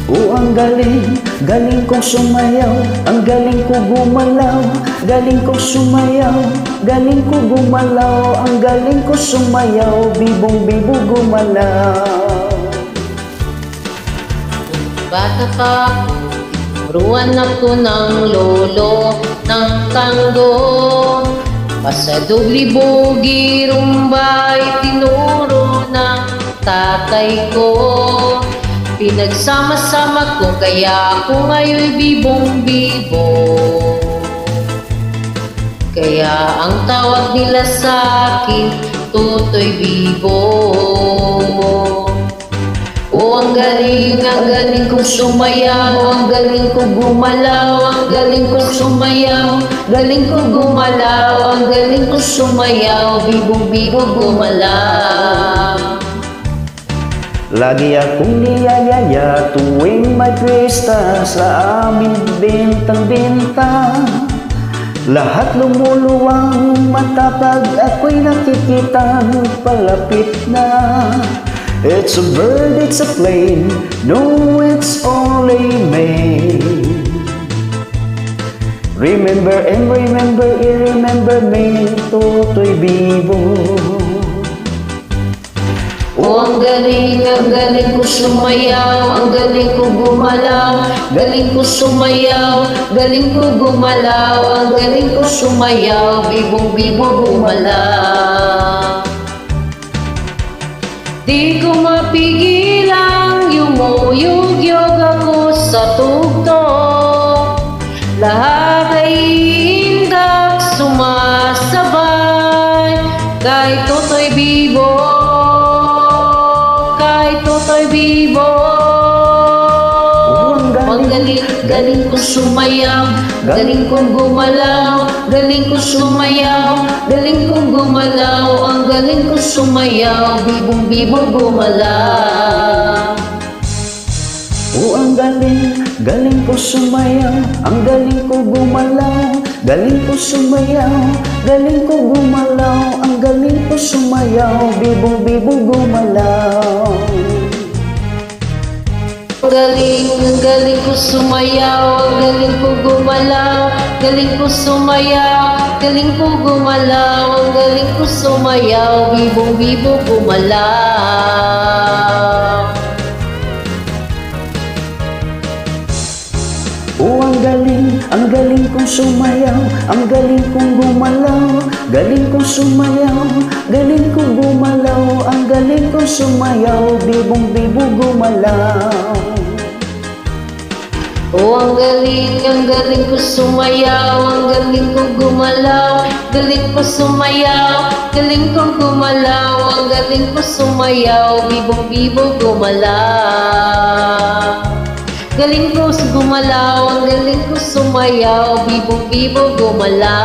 Ang galing, galing kong sumayaw, ang galing ko gumalaw, galing kong sumayaw, galing ko gumalaw, ang galing ko sumayaw, bibong-bibo gumalaw. Bata pa ako, turuan ako ng lolo ng tango. Pasadog libogi rumbay, tinuro ng tatay ko. Pinagsama-sama ko, kaya ako ngayon'y bibong-bibo. Kaya ang tawag nila sa akin, Totoy Bibo. Ang galing kong sumayaw, ang galing kong gumalaw, ang galing kong sumayaw, galing kong gumalaw, ang galing kong sumayaw, bibong-bibo gumalaw. Lagi akong niyayaya tuwing may pista sa amin bentang-benta. Lahat lumuluwang matapag ako'y nakikita palapit na. It's a bird, it's a plane, no, it's only me. Remember and remember, i-remember me, Totoy Bibo. Ang galing ko sumayaw, ang galing ko gumalaw, galing ko sumayaw, galing ko gumalaw, ang galing ko sumayaw, bibong-bibo gumalaw. Di ko mapigilang yumuyugyog ako sa tugtog. Lahat ay indak sumasabay kay Totoy Bibo, kay Totoy Bibo. Ang galing kong sumayaw, galing kong gumalaw, galing kong sumayaw, galing kong gumalaw, ang galing kong sumayaw, bibong-bibo gumalaw. Ang galing ko sumayaw, ang galing ko gumalaw, galing ko sumayaw, galing ko gumalaw, ang galing ko sumayaw, bibong-bibo gumalaw. Ang galing ko sumayaw, ang galing ko gumalaw, galing ko sumayaw, galing ko gumalaw, ang galing ko sumayaw, bibong-bibo gumalaw. Ang galing kong sumayaw, ang galing kong gumalaw, galing kong sumayaw, galing kong gumalaw, ang galing kong sumayaw, bibong-bibo gumalaw. Ang galing ko sumayaw, ang galing ko gumalaw, galing ko sumayaw, galing ko gumalaw, ang galing ko sumayaw, bibong-bibo gumalaw. Galing ko gumalaw, ang galing ko sumayaw, bibong-bibo gumalaw.